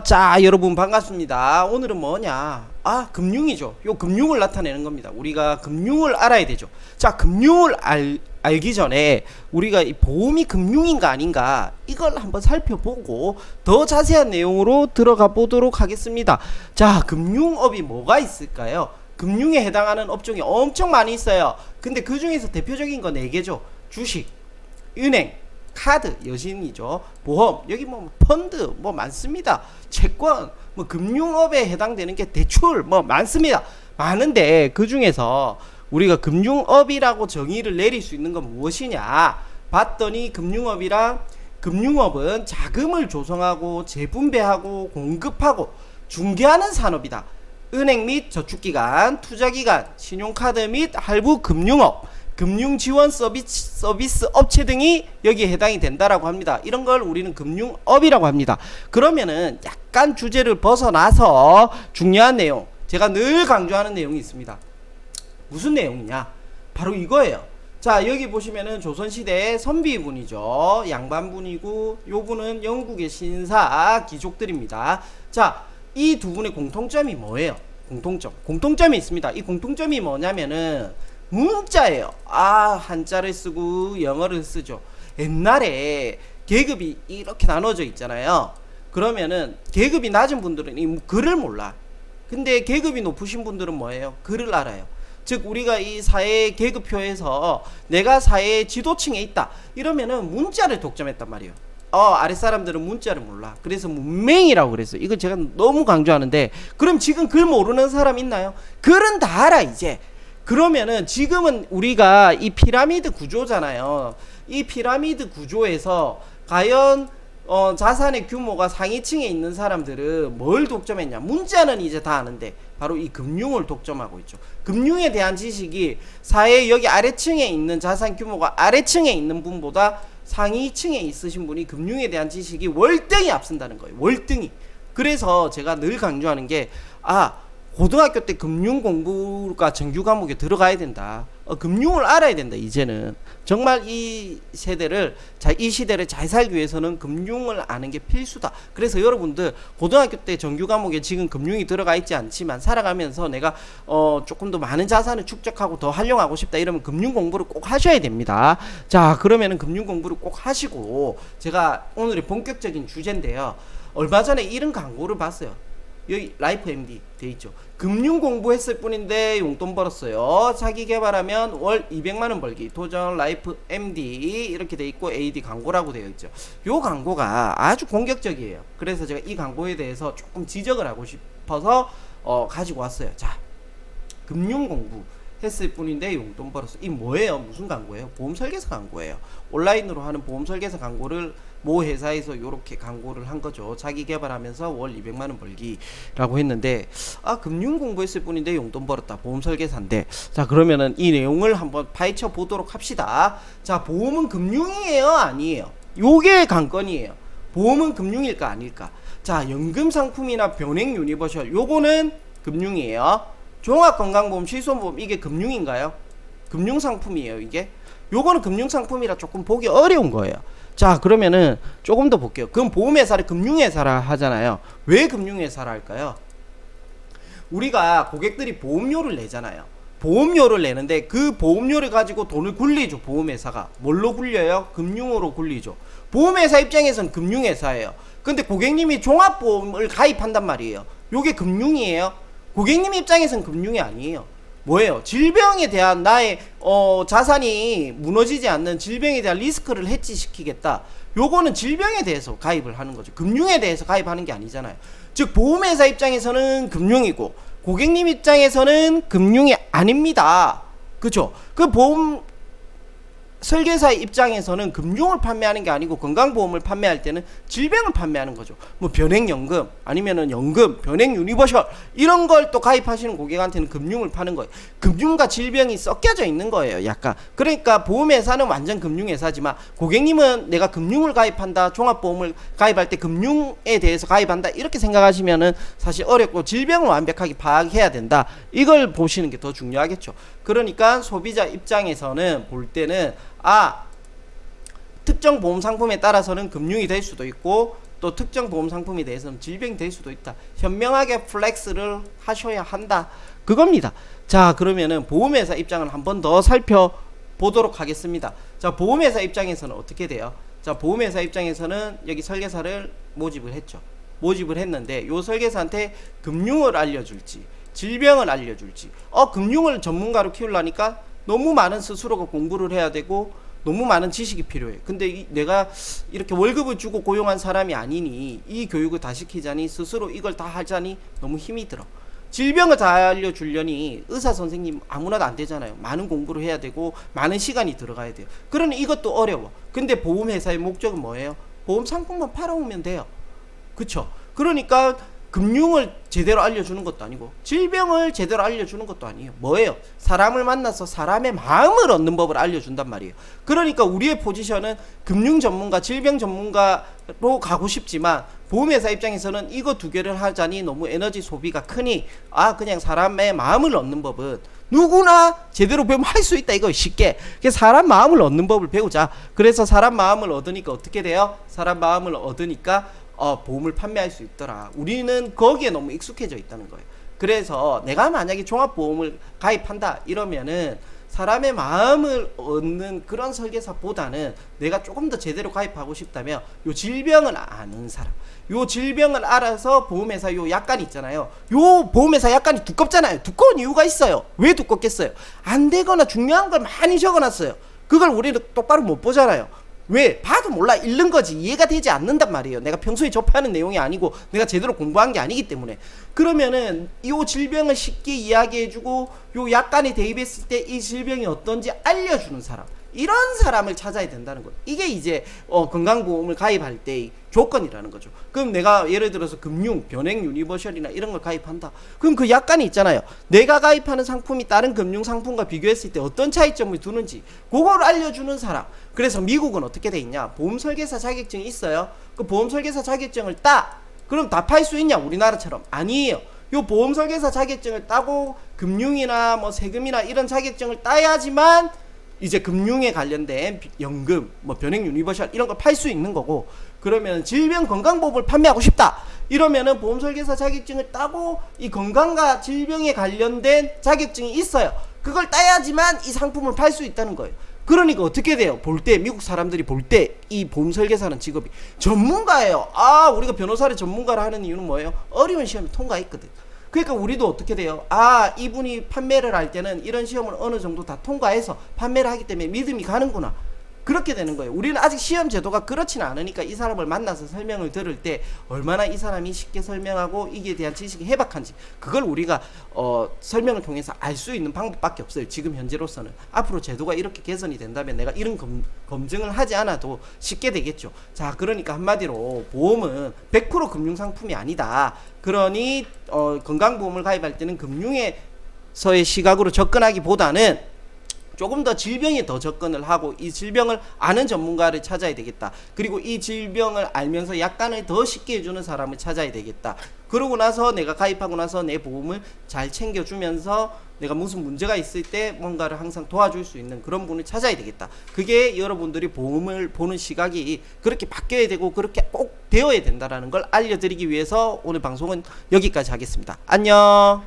자, 여러분 반갑습니다. 오늘은 뭐냐? 금융이죠. 요 금융을 나타내는 겁니다. 우리가 금융을 알아야 되죠. 자, 금융을 알기 전에 우리가 이 보험이 금융인가 아닌가 이걸 한번 살펴보고 더 자세한 내용으로 들어가 보도록 하겠습니다. 자, 금융업이 뭐가 있을까요? 금융에 해당하는 업종이 엄청 많이 있어요. 근데 그 중에서 대표적인 거 4개죠. 주식, 은행, 카드, 여신이죠. 보험, 여기 뭐 펀드 뭐 많습니다. 채권, 뭐 금융업에 해당되는 게 대출 뭐 많습니다. 많은데 그 중에서 우리가 금융업이라고 정의를 내릴 수 있는 건 무엇이냐 봤더니 금융업은 자금을 조성하고 재분배하고 공급하고 중개하는 산업이다. 은행 및 저축기관, 투자기관, 신용카드 및 할부 금융업, 금융지원 서비스 업체 등이 여기에 해당이 된다라고 합니다. 이런 걸 우리는 금융업이라고 합니다. 그러면은 약간 주제를 벗어나서 중요한 내용, 제가 늘 강조하는 내용이 있습니다. 무슨 내용이냐? 바로 이거예요. 자, 여기 보시면은 조선시대의 선비분이죠. 양반분이고 요분은 영국의 신사 귀족들입니다. 자, 이 두 분의 공통점이 뭐예요? 공통점이 있습니다. 이 공통점이 뭐냐면은 문자예요. 한자를 쓰고 영어를 쓰죠. 옛날에 계급이 이렇게 나눠져 있잖아요. 그러면은 계급이 낮은 분들은 이 글을 몰라. 근데 계급이 높으신 분들은 뭐예요? 글을 알아요. 즉 우리가 이 사회 계급표에서 내가 사회 지도층에 있다 이러면은 문자를 독점했단 말이에요. 아랫사람들은 문자를 몰라. 그래서 문맹이라고 그랬어요. 이거 제가 너무 강조하는데, 그럼 지금 글 모르는 사람 있나요? 글은 다 알아 이제. 그러면은 지금은 우리가 이 피라미드 구조잖아요. 이 피라미드 구조에서 과연 자산의 규모가 상위층에 있는 사람들은 뭘 독점했냐? 문자는 이제 다 아는데 바로 이 금융을 독점하고 있죠. 금융에 대한 지식이 사회 여기 아래층에 있는 자산 규모가 아래층에 있는 분보다 상위층에 있으신 분이 금융에 대한 지식이 월등히 앞선다는 거예요. 월등히. 그래서 제가 늘 강조하는 게 고등학교 때 금융 공부가 정규 과목에 들어가야 된다. 금융을 알아야 된다. 이제는 정말 이 시대를 잘 살기 위해서는 금융을 아는 게 필수다. 그래서 여러분들 고등학교 때 정규 과목에 지금 금융이 들어가 있지 않지만 살아가면서 내가 조금 더 많은 자산을 축적하고 더 활용하고 싶다 이러면 금융 공부를 꼭 하셔야 됩니다. 자, 그러면은 금융 공부를 꼭 하시고, 제가 오늘의 본격적인 주제인데요. 얼마 전에 이런 광고를 봤어요. 여기 라이프 MD 돼 있죠. 금융 공부했을 뿐인데 용돈 벌었어요. 자기 개발하면 월 200만원 벌기. 도전 라이프 MD 이렇게 돼 있고 AD 광고라고 되어 있죠. 요 광고가 아주 공격적이에요. 그래서 제가 이 광고에 대해서 조금 지적을 하고 싶어서 가지고 왔어요. 자, 금융 공부 했을 뿐인데 용돈 벌었어. 이 뭐예요? 무슨 광고예요? 보험 설계사 광고예요. 온라인으로 하는 보험 설계사 광고를 모 회사에서 요렇게 광고를 한 거죠. 자기 개발하면서 월 200만원 벌기라고 했는데, 금융 공부했을 뿐인데 용돈 벌었다. 보험 설계사인데. 자, 그러면은 이 내용을 한번 파헤쳐 보도록 합시다. 자, 보험은 금융이에요? 아니에요? 요게 관건이에요. 보험은 금융일까? 아닐까? 자, 연금 상품이나 변액 유니버셜 요거는 금융이에요. 종합건강보험, 실손보험 이게 금융인가요? 금융상품이에요 이게? 요거는 금융상품이라 조금 보기 어려운 거예요. 자, 그러면은 조금 더 볼게요. 그럼 보험회사를 금융회사라 하잖아요. 왜 금융회사라 할까요? 우리가 고객들이 보험료를 내잖아요. 보험료를 내는데 그 보험료를 가지고 돈을 굴리죠. 보험회사가 뭘로 굴려요? 금융으로 굴리죠. 보험회사 입장에서는 금융회사예요. 근데 고객님이 종합보험을 가입한단 말이에요. 요게 금융이에요? 고객님 입장에서는 금융이 아니에요. 뭐예요? 질병에 대한 나의 자산이 무너지지 않는 질병에 대한 리스크를 해지시키겠다. 요거는 질병에 대해서 가입을 하는 거죠. 금융에 대해서 가입하는 게 아니잖아요. 즉 보험회사 입장에서는 금융이고 고객님 입장에서는 금융이 아닙니다. 그쵸? 그 보험 설계사 입장에서는 금융을 판매하는 게 아니고 건강보험을 판매할 때는 질병을 판매하는 거죠. 뭐 변액연금 아니면은 연금, 변액 유니버셜 이런 걸 또 가입하시는 고객한테는 금융을 파는 거예요. 금융과 질병이 섞여져 있는 거예요. 약간. 그러니까 보험회사는 완전 금융회사지만 고객님은 내가 금융을 가입한다, 종합보험을 가입할 때 금융에 대해서 가입한다 이렇게 생각하시면은 사실 어렵고 질병을 완벽하게 파악해야 된다. 이걸 보시는 게 더 중요하겠죠. 그러니까 소비자 입장에서는 볼 때는 특정 보험 상품에 따라서는 금융이 될 수도 있고 또 특정 보험 상품에 대해서는 질병이 될 수도 있다. 현명하게 플렉스를 하셔야 한다. 그겁니다. 자, 그러면은 보험회사 입장을 한 번 더 살펴보도록 하겠습니다. 자, 보험회사 입장에서는 어떻게 돼요? 자, 보험회사 입장에서는 여기 설계사를 모집을 했죠. 모집을 했는데 요 설계사한테 금융을 알려줄지 질병을 알려줄지, 금융을 전문가로 키우려니까 너무 많은 스스로가 공부를 해야 되고 너무 많은 지식이 필요해. 근데 내가 이렇게 월급을 주고 고용한 사람이 아니니 이 교육을 다 시키자니 스스로 이걸 다 하자니 너무 힘이 들어. 질병을 다 알려주려니 의사 선생님 아무나도 안 되잖아요. 많은 공부를 해야 되고 많은 시간이 들어가야 돼요. 그러니 이것도 어려워. 근데 보험회사의 목적은 뭐예요? 보험 상품만 팔아오면 돼요. 그쵸? 그러니까 금융을 제대로 알려주는 것도 아니고 질병을 제대로 알려주는 것도 아니에요. 뭐예요? 사람을 만나서 사람의 마음을 얻는 법을 알려준단 말이에요. 그러니까 우리의 포지션은 금융 전문가, 질병 전문가로 가고 싶지만 보험회사 입장에서는 이거 두 개를 하자니 너무 에너지 소비가 크니 그냥 사람의 마음을 얻는 법은 누구나 제대로 배우면 할 수 있다. 이거 쉽게. 사람 마음을 얻는 법을 배우자. 그래서 사람 마음을 얻으니까 어떻게 돼요? 사람 마음을 얻으니까 보험을 판매할 수 있더라. 우리는 거기에 너무 익숙해져 있다는 거예요. 그래서 내가 만약에 종합보험을 가입한다 이러면은 사람의 마음을 얻는 그런 설계사보다는 내가 조금 더 제대로 가입하고 싶다면 요 질병을 아는 사람, 요 질병을 알아서 보험회사 요 약관 있잖아요. 요 보험회사 약관이 두껍잖아요. 두꺼운 이유가 있어요. 왜 두껍겠어요? 안 되거나 중요한 걸 많이 적어놨어요. 그걸 우리는 똑바로 못 보잖아요. 왜? 봐도 몰라. 읽는 거지. 이해가 되지 않는단 말이에요. 내가 평소에 접하는 내용이 아니고 내가 제대로 공부한 게 아니기 때문에. 그러면은 이 질병을 쉽게 이야기해주고 요 약관에 대입했을 때 이 질병이 어떤지 알려주는 사람, 이런 사람을 찾아야 된다는 거예요. 이게 이제 건강보험을 가입할 때의 조건이라는 거죠. 그럼 내가 예를 들어서 금융, 변액 유니버셜이나 이런 걸 가입한다. 그럼 그 약관이 있잖아요. 내가 가입하는 상품이 다른 금융상품과 비교했을 때 어떤 차이점을 두는지 그걸 알려주는 사람. 그래서 미국은 어떻게 돼 있냐? 보험설계사 자격증이 있어요. 그 보험설계사 자격증을 따. 그럼 다 팔 수 있냐? 우리나라처럼. 아니에요. 요 보험설계사 자격증을 따고 금융이나 뭐 세금이나 이런 자격증을 따야지만 이제 금융에 관련된 연금, 뭐 변액 유니버셜 이런 걸 팔 수 있는 거고, 그러면 질병 건강보험을 판매하고 싶다 이러면은 보험설계사 자격증을 따고 이 건강과 질병에 관련된 자격증이 있어요. 그걸 따야지만 이 상품을 팔 수 있다는 거예요. 그러니까 어떻게 돼요? 볼 때 미국 사람들이 볼 때 이 보험설계사는 직업이 전문가예요. 우리가 변호사를 전문가로 하는 이유는 뭐예요? 어려운 시험을 통과했거든. 그러니까 우리도 어떻게 돼요? 이분이 판매를 할 때는 이런 시험을 어느 정도 다 통과해서 판매를 하기 때문에 믿음이 가는구나. 그렇게 되는 거예요. 우리는 아직 시험 제도가 그렇지는 않으니까 이 사람을 만나서 설명을 들을 때 얼마나 이 사람이 쉽게 설명하고 이게 대한 지식이 해박한지 그걸 우리가 설명을 통해서 알 수 있는 방법밖에 없어요. 지금 현재로서는. 앞으로 제도가 이렇게 개선이 된다면 내가 이런 검증을 하지 않아도 쉽게 되겠죠. 자, 그러니까 한마디로 보험은 100% 금융상품이 아니다. 그러니 건강보험을 가입할 때는 금융에서의 시각으로 접근하기보다는 조금 더 질병에 더 접근을 하고 이 질병을 아는 전문가를 찾아야 되겠다. 그리고 이 질병을 알면서 약관을 더 쉽게 해주는 사람을 찾아야 되겠다. 그러고 나서 내가 가입하고 나서 내 보험을 잘 챙겨주면서 내가 무슨 문제가 있을 때 뭔가를 항상 도와줄 수 있는 그런 분을 찾아야 되겠다. 그게 여러분들이 보험을 보는 시각이 그렇게 바뀌어야 되고 그렇게 꼭 되어야 된다는 걸 알려드리기 위해서 오늘 방송은 여기까지 하겠습니다. 안녕.